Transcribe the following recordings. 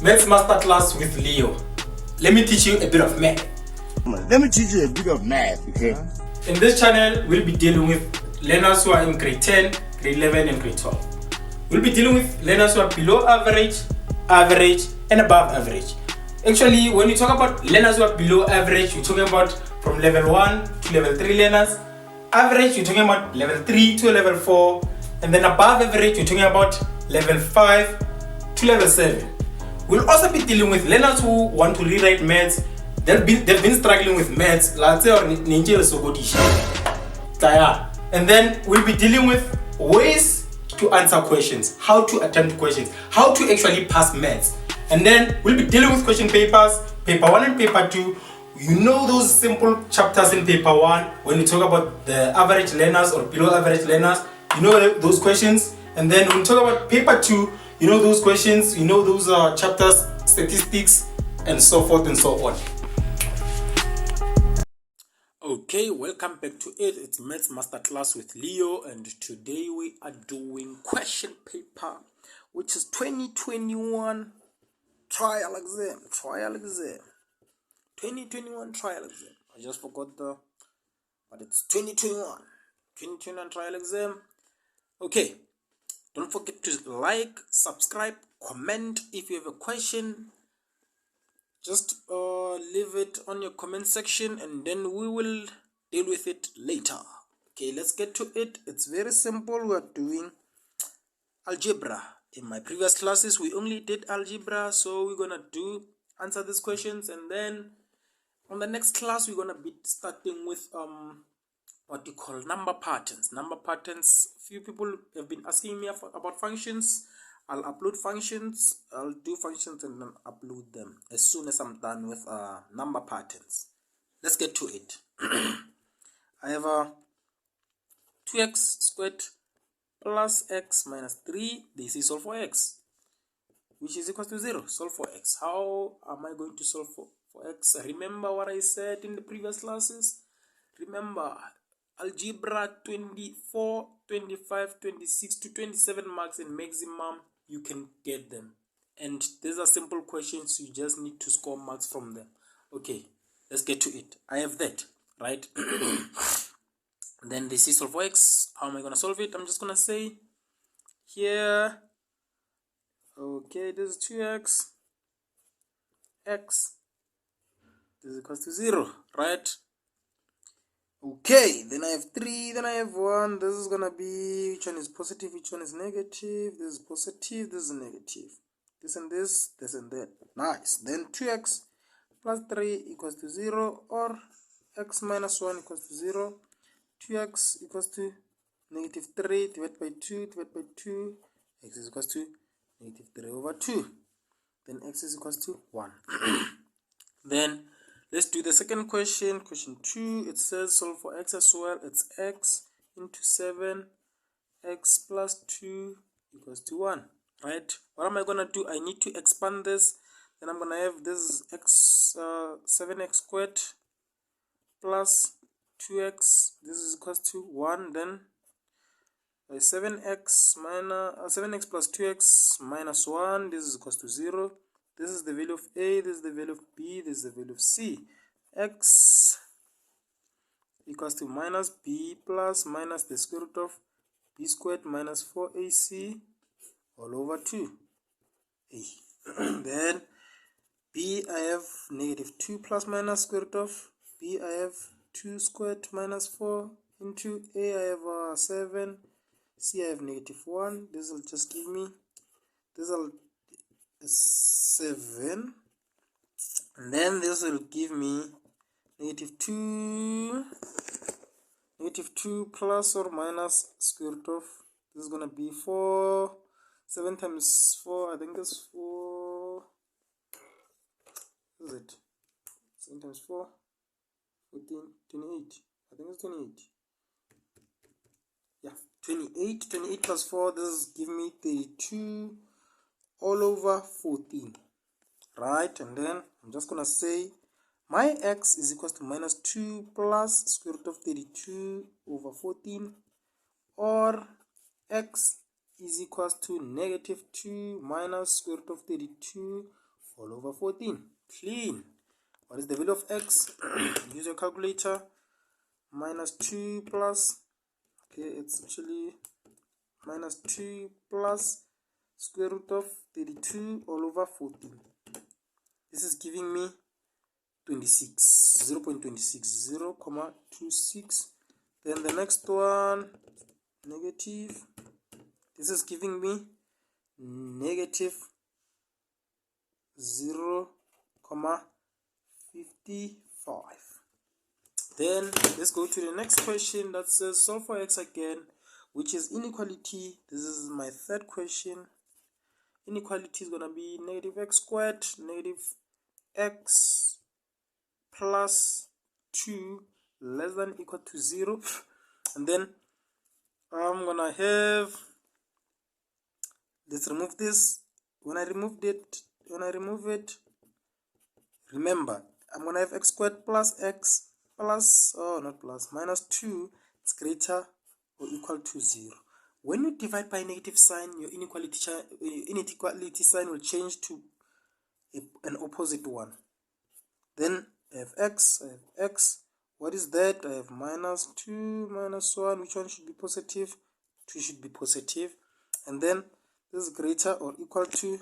Maths Masterclass with Leo. Let me teach you a bit of math. Let me teach you a bit of math, okay? In this channel, we'll be dealing with learners who are in grade 10, grade 11 and grade 12. We'll be dealing with learners who are below average, average and above average. Actually, when you talk about learners who are below average, you're talking about from level 1 to level 3 learners. Average, you're talking about level 3 to level 4. And then above average, you're talking about level 5 to level 7. We'll also be dealing with learners who want to rewrite maths. They've been struggling with maths. And then we'll be dealing with ways to answer questions, how to attempt questions, how to actually pass maths. And then we'll be dealing with question papers, paper 1 and paper 2. You know those simple chapters in paper 1 when you talk about the average learners or below average learners. You know those questions. And then when you talk about paper 2, you know those questions, you know those chapters, statistics, and so forth and so on. Okay, welcome back to it. It's Maths Masterclass with Leo, and today we are doing question paper, which is 2021 trial exam. 2021 trial exam. I just forgot but it's 2021 trial exam. Okay. Don't forget to like, subscribe, comment. If you have a question, just leave it on your comment section and then we will deal with it later. Okay, let's get to it. It's very simple. We're doing algebra. In my previous classes, we only did algebra, so we're gonna answer these questions, and then on the next class, we're gonna be starting with what you call number patterns. Few people have been asking me about functions. I'll upload functions. I'll do functions and then upload them as soon as I'm done with number patterns. Let's get to it. I have a 2x squared plus x minus 3. This is solve for x, which is equal to 0. Solve for x. How am I going to solve for x? Remember what I said in the previous classes? Remember, algebra 24, 25, 26 to 27 marks and maximum, you can get them. And these are simple questions, you just need to score marks from them. Okay, let's get to it. I have that, right? Then this is solve for x. How am I going to solve it? I'm just going to say here, okay, this is 2x, x, this is equal to 0, right? Okay, then I have 3, then I have 1. This is gonna be, which one is positive, which one is negative? This is positive, this is negative. This and this, this and that. Nice. Then 2x plus 3 equals to 0, or x minus 1 equals to 0. 2x equals to negative 3 divided by 2 divided by 2. X is equals to negative 3 over 2. Then x is equals to 1. Then let's do the second question. Question 2. It says solve for x as well. It's x into 7. X plus 2 equals to 1. Right? What am I going to do? I need to expand this. Then I'm going to have this x 7x squared plus 2x. This is equals to 1. Then 7x plus 2x minus 1. This is equals to 0. This is the value of a, this is the value of b, this is the value of c. X equals to minus b plus minus the square root of b squared minus 4ac all over 2a. Then b, I have negative 2 plus minus square root of b, I have 2 squared minus 4 into a, I have 7, c, I have negative 1. This will just give me, this will 7, and then this will give me negative 2 plus or minus square root of, this is gonna be 4, 7 times 4, I think that's 4, what is it, 7 times 4, 14, 28, I think it's 28, yeah, 28 plus 4, this is give me 32 all over 14, right? And then I'm just gonna say my x is equals to minus 2 plus square root of 32 over 14, or x is equals to negative 2 minus square root of 32 all over 14. Clean. What is the value of x? Use your calculator. Minus 2 plus, okay, it's actually minus 2 plus square root of 32 all over 14. This is giving me 26, 0 0.26, 0, 0.26. Then the next one, negative. This is giving me negative 0, 0.55. Then let's go to the next question that says solve for x again, which is inequality. This is my third question. Inequality is going to be negative x squared, negative x plus 2 less than equal to 0. And then I'm going to have, let's remove this. When I remove it, remember, I'm going to have x squared plus x plus, not plus, minus 2 is greater or equal to 0. When you divide by negative sign, your inequality sign will change to an opposite one. Then I have x, What is that? I have minus 2, minus 1. Which one should be positive? 2 should be positive. And then this is greater or equal to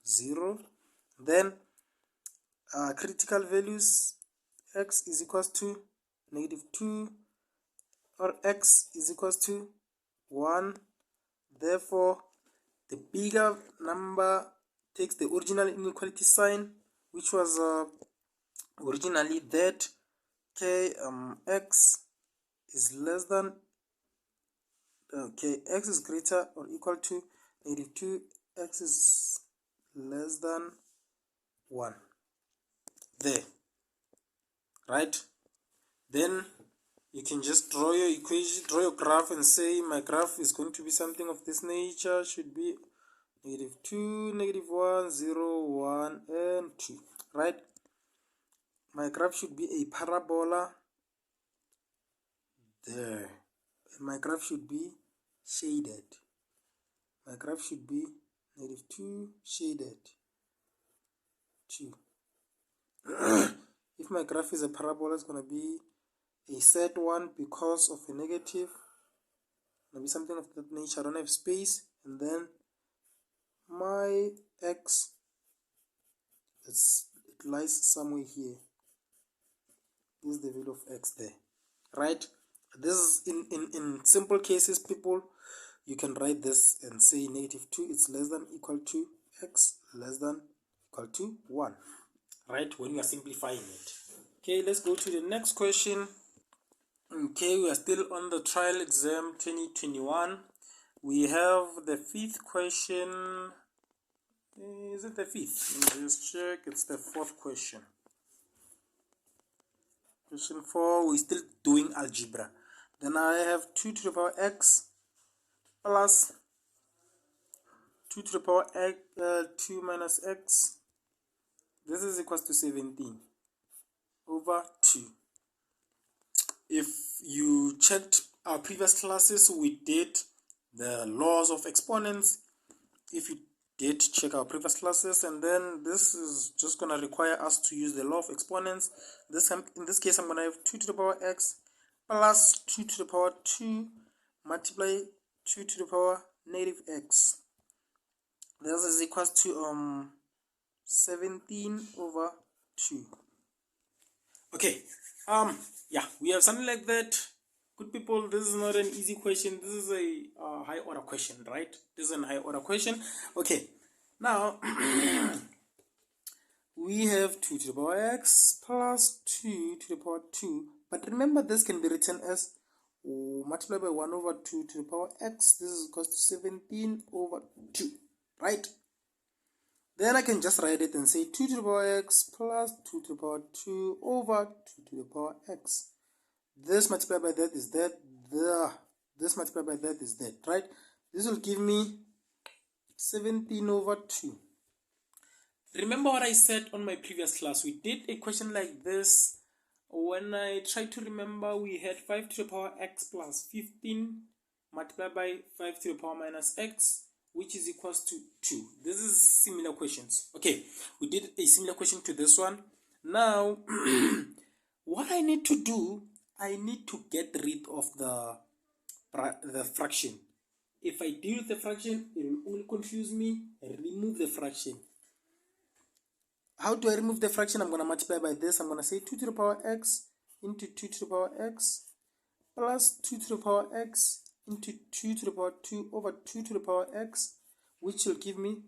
0. Then critical values, x is equals to negative 2 or x is equals to 1. Therefore, the bigger number takes the original inequality sign, which was originally that x is less than, x is greater or equal to negative 2, x is less than 1. There, right? Then you can just draw your equation, draw your graph, and say my graph is going to be something of this nature. Should be negative 2, negative 1, 0, 1, and 2, right? My graph should be a parabola there. And my graph should be shaded. My graph should be negative 2 shaded 2. If my graph is a parabola, it's going to be a set one because of a negative. Maybe something of that nature. I don't have space. And then my x, it lies somewhere here. This is the value of x there, right? This is in simple cases, people, you can write this and say negative 2 is less than equal to x less than equal to 1, right? When you are simplifying it. Okay, let's go to the next question. Okay, we are still on the trial exam 2021. We have the fifth question. Is it the fifth? Let me just check. It's the fourth question. Question 4, we're still doing algebra. Then I have 2 to the power x plus 2 to the power x, 2 minus x. This is equals to 17 over 2. If you checked our previous classes, we did the laws of exponents. If you did check our previous classes, and then this is just going to require us to use the law of exponents. In this case, I'm going to have 2 to the power x plus 2 to the power 2 multiply 2 to the power negative x. This is equals to 17 over 2. Okay, yeah, we have something like that. Good people, this is not an easy question. This is a high order question, right? This is a high order question. Okay, now we have 2 to the power x plus 2 to the power 2. But remember, this can be written as multiplied by 1 over 2 to the power x. This is equals to 17 over 2, right? Then I can just write it and say 2 to the power x plus 2 to the power 2 over 2 to the power x. This multiplied by that is that. This multiplied by that is that, right? This will give me 17 over 2. Remember what I said on my previous class? We did a question like this. When I tried to remember, we had 5 to the power x plus 15 multiplied by 5 to the power minus x. which is equals to 2. This is similar questions. Okay, we did a similar question to this one. Now, what I need to do, I need to get rid of the fraction. If I deal with the fraction, it will only confuse me. Remove the fraction. How do I remove the fraction? I'm going to multiply by this. I'm going to say 2 to the power x into 2 to the power x plus 2 to the power x into 2 to the power 2 over 2 to the power x, which will give me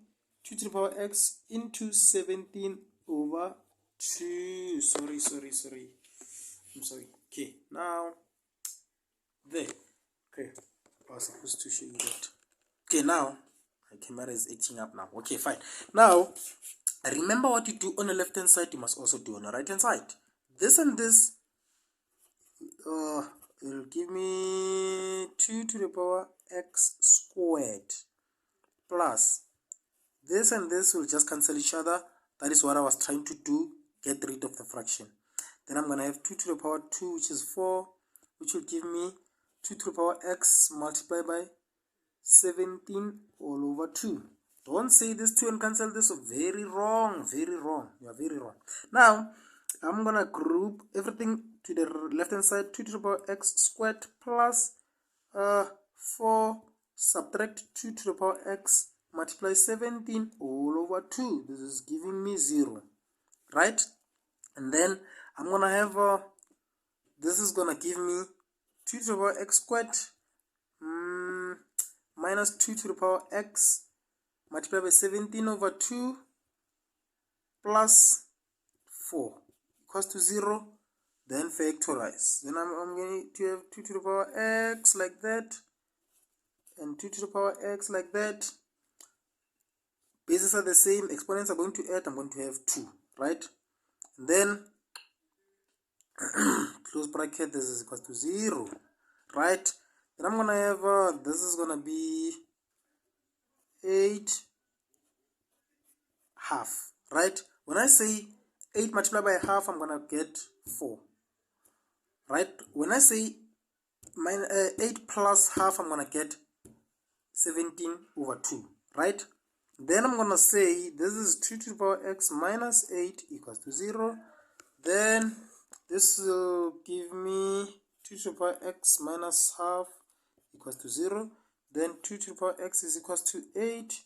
2 to the power x into 17 over 2. Sorry. I'm sorry. Okay, now there. Okay, I was supposed to show you that. Okay, now my camera is acting up now. Okay, fine. Now remember what you do on the left hand side, you must also do on the right hand side. This and this it'll give me 2 to the power x squared plus this and this will just cancel each other. That is what I was trying to do, get rid of the fraction. Then I'm going to have 2 to the power 2, which is 4, which will give me 2 to the power x multiplied by 17 all over 2. Don't say this 2 and cancel this. Very wrong. You are very wrong. Now, I'm going to group everything to the left hand side. 2 to the power x squared plus 4 subtract 2 to the power x multiply 17 all over 2. This is giving me 0. Right? And then I'm going to have, this is going to give me 2 to the power x squared minus 2 to the power x multiplied by 17 over 2 plus 4 equals to 0. Then factorize. Then I'm going to have 2 to the power x like that and 2 to the power x like that. Bases are the same, exponents are going to add. I'm going to have 2, right? And then close bracket, this is equal to 0, right? Then I'm gonna have this is gonna be 8 half, right? When I say 8 multiplied by half, I'm gonna get 4, right? When I say 8 plus half, I'm gonna get 17 over 2, right? Then I'm gonna say this is 2 to the power x minus 8 equals to 0. Then this will give me 2 to the power x minus half equals to 0. Then 2 to the power x is equals to 8.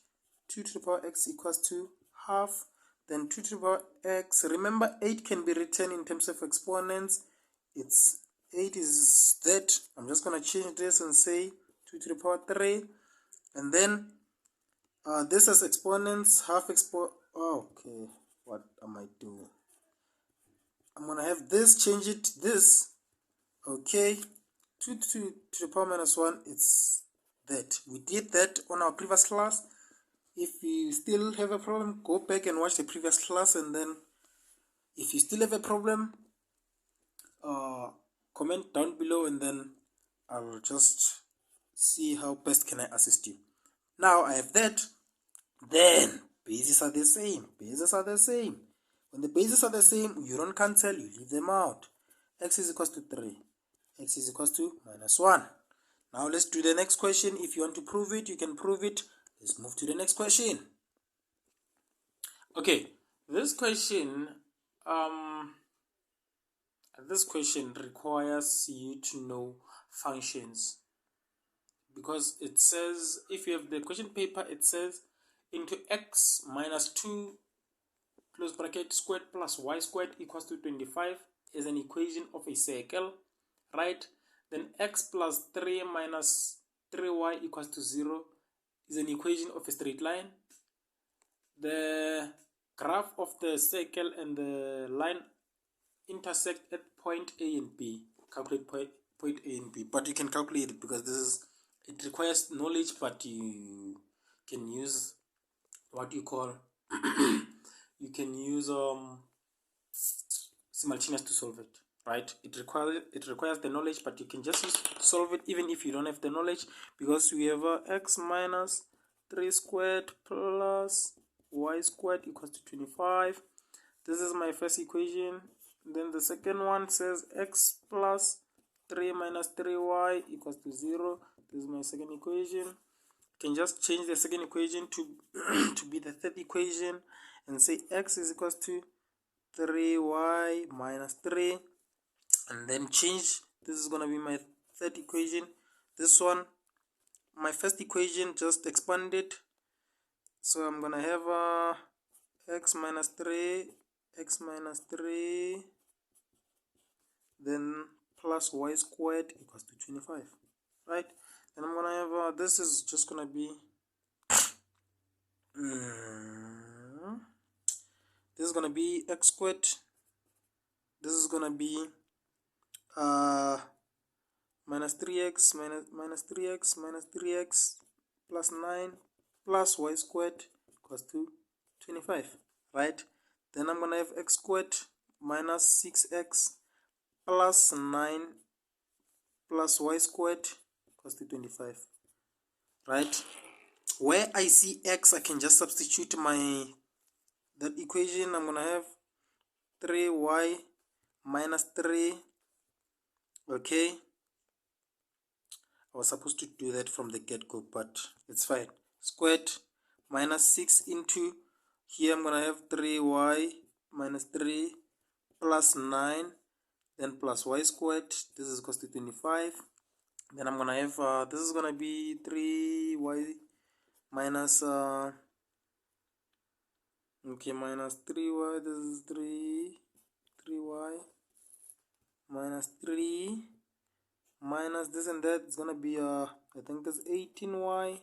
2 to the power x equals to half. Then 2 to the power x. Remember, 8 can be written in terms of exponents. It's 8 is that. I'm just going to change this and say 2 to the power 3. And then this as exponents, half okay, what am I doing? I'm going to have this, change it, this. Okay, 2 to the power minus 1, it's that. We did that on our previous class. If you still have a problem, go back and watch the previous class, and then if you still have a problem, comment down below, and then I'll just see how best can I assist you. Now I have that. Then bases are the same. When the bases are the same, you don't cancel, you leave them out. X is equals to 3. X is equals to minus 1. Now let's do the next question. If you want to prove it, you can prove it. Let's move to the next question. Okay, this question requires you to know functions, because it says, if you have the question paper, it says into x minus 2 close bracket squared plus y squared equals to 25 is an equation of a circle, right? Then x plus 3 minus 3y equals to 0 is an equation of a straight line. The graph of the circle and the line intersect at point A and B. Calculate point A and B, but you can calculate it because it requires knowledge, but you can use what you call you can use simultaneous to solve it, right? It requires the knowledge, but you can just solve it even if you don't have the knowledge, because we have x minus 3 squared plus y squared equals to 25. This is my first equation. Then the second one says x plus 3 minus 3y equals to 0. This is my second equation. can just change the second equation to to be the third equation and say x is equals to 3y minus 3, and then change. This is gonna be my third equation. This one, my first equation, just expanded, so I'm gonna have x minus 3, then plus y squared equals to 25, right? Then I'm gonna have this is just gonna be this is gonna be x squared. This is gonna be minus 3x minus 3x plus 9 plus y squared equals to 25, right? Then I'm gonna have x squared minus 6x plus 9 plus y squared equals to 25, right? Where I see x, I can just substitute that equation. I'm gonna have 3y minus 3. Okay, I was supposed to do that from the get-go, but it's fine. Squared minus 6 into here, I'm gonna have 3y minus 3 plus 9, then plus y squared. This is equals to 25. Then I'm gonna have this is gonna be 3y minus minus 3y. This is 3y minus 3 minus this and that. It's gonna be I think that's 18y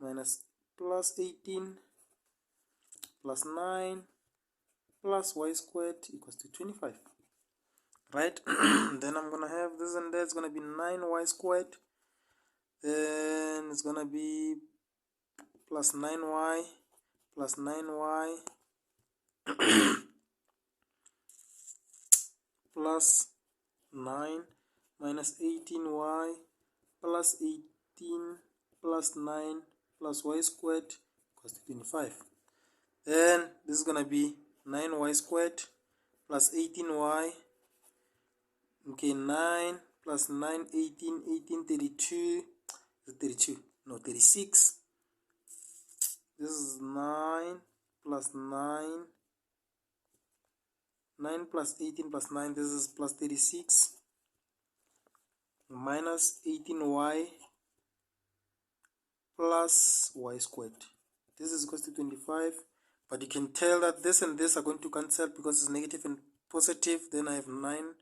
minus plus 18 plus 9 plus y squared equals to 25, right? Then I'm gonna have this and that. It's gonna be 9y squared, then it's gonna be plus 9y plus 9y plus 9 minus 18y plus 18 plus 9 plus y squared equals to 25. Then this is gonna be 9y squared plus 18y. Okay, 9 plus 9, 18, 32. 32, no, 36. This is 9 plus 9. 9 plus 18 plus 9, this is plus 36. Minus 18y plus y squared. This is equals to 25. But you can tell that this and this are going to cancel because it's negative and positive. Then I have 9.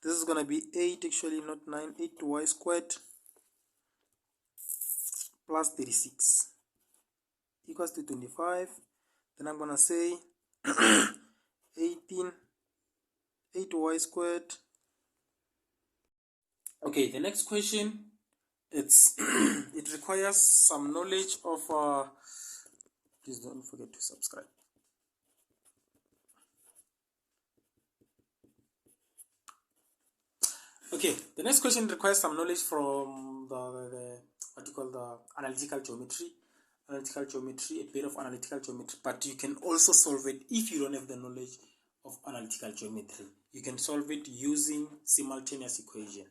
This is going to be 8, actually, not 9. 8y squared plus 36 equals to 25. Then I'm going to say 8y squared. Okay, the next question, it's it requires some knowledge of please don't forget to subscribe. Okay, the next question requires some knowledge from the what you call the analytical geometry, a bit of analytical geometry, but you can also solve it if you don't have the knowledge of analytical geometry. You can solve it using simultaneous equation,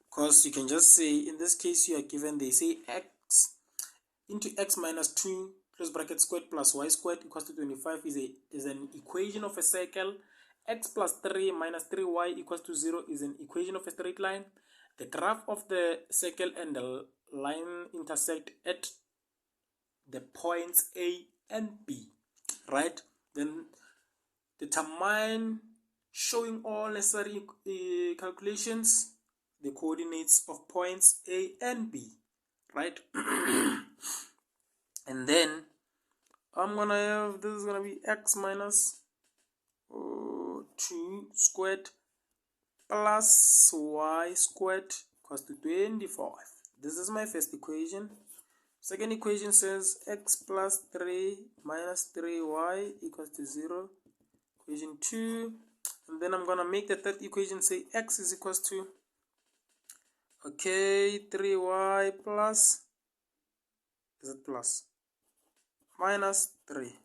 because you can just say, in this case, you are given, they say x into x minus 2 close bracket squared plus y squared equals to 25 is an equation of a circle. X plus 3 minus 3y equals to 0 is an equation of a straight line. The graph of the circle and the line intersect at the points A and B, right? Then determine, showing all necessary calculations, the coordinates of points A and B, right? And then I'm gonna have, this is gonna be x minus 2 squared plus y squared equals to 25. This is my first equation. Second equation says x plus 3 minus 3y equals to 0. Equation 2. And then I'm gonna make the third equation say x is equals to 3y plus, is it plus, minus 3.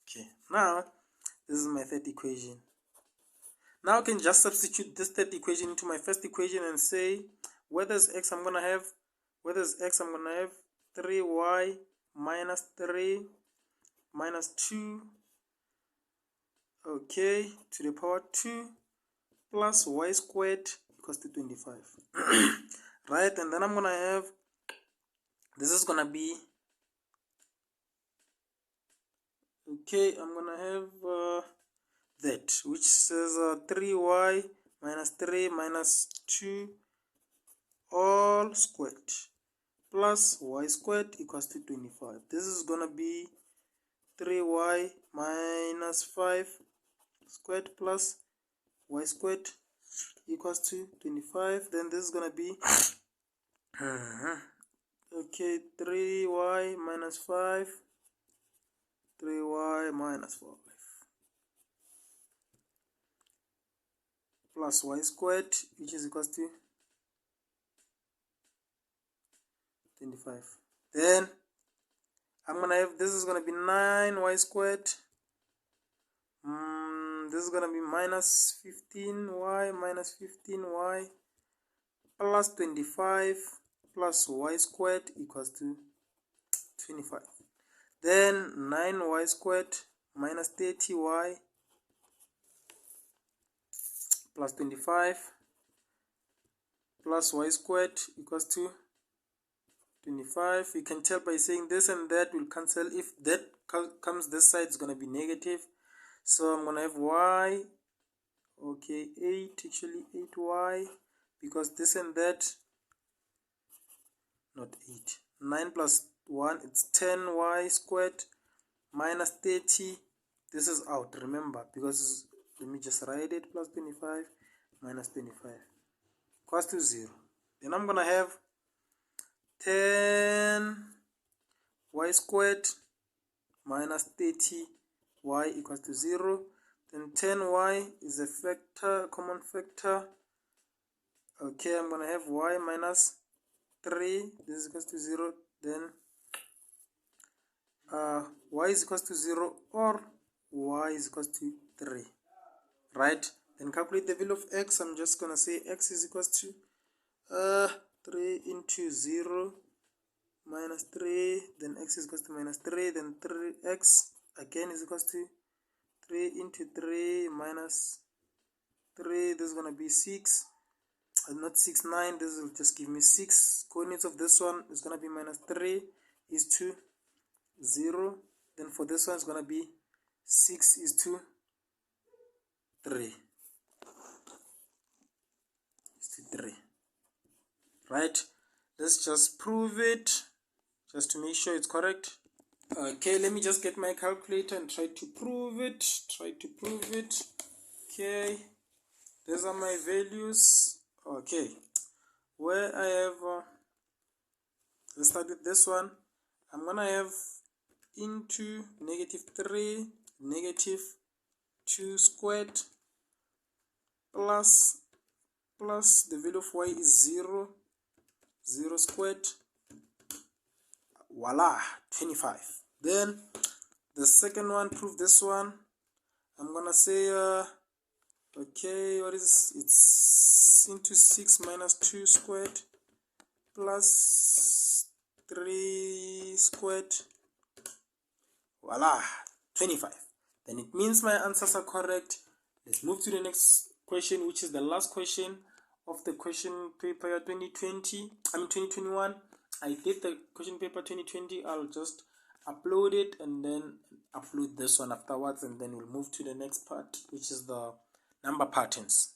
Okay, now this is my third equation. Now I can just substitute this third equation into my first equation and say, where there's x, I'm gonna have 3y minus 3 minus 2, okay, to the power 2 plus y squared equals to 25. Right, and then I'm gonna have, this is gonna be, okay, I'm gonna have that, which says 3y minus 3 minus 2 all squared plus y squared equals to 25. This is gonna be 3y minus 5 squared plus y squared equals to 25. Then this is gonna be okay, 3y minus 5, 3y minus 5 plus y squared, which is equals to 25. Then I'm gonna have, this is gonna be 9y squared, this is gonna be minus 15y minus 15y plus 25 plus y squared equals to 25. Then 9y squared minus 30y plus 25 plus y squared equals to 25. You can tell by saying this and that will cancel. If that comes this side, it's going to be negative. So I'm going to have y, okay, 8, actually 8y, because this and that, not 8. 9 plus 1, it's 10y squared minus 30. This is out, remember, because let me just write it, plus 25 minus 25 equals to 0. Then I'm going to have 10y squared minus 30y equals to 0. Then 10y is a factor, common factor. Okay, I'm going to have y minus 3. This is equals to 0. Then y is equals to 0 or y is equals to 3. Right? Then calculate the value of x. I'm just going to say x is equals to 3 into 0 minus 3, then x is equals to minus 3, then 3x again is equals to 3 into 3 minus 3. This is going to be 6, not 6, 9. This will just give me 6. Coordinates of this one is going to be minus 3 is to 0. Then for this one it's going to be 6 is to 3. Is to 3. Right, let's just prove it just to make sure it's correct. Okay, let me just get my calculator and try to prove it. Okay, these are my values. Okay, where I have let's start with this one. I'm gonna have into negative 3 negative 2 squared plus the value of y is 0 squared, voila, 25. Then the second one, prove this one. I'm gonna say okay, what is it's into 6 minus 2 squared plus 3 squared, voila, 25. Then it means my answers are correct. Let's move to the next question, which is the last question of the question paper 2021. I did the question paper 2020. I'll just upload it and then upload this one afterwards, and then we'll move to the next part, which is the number patterns.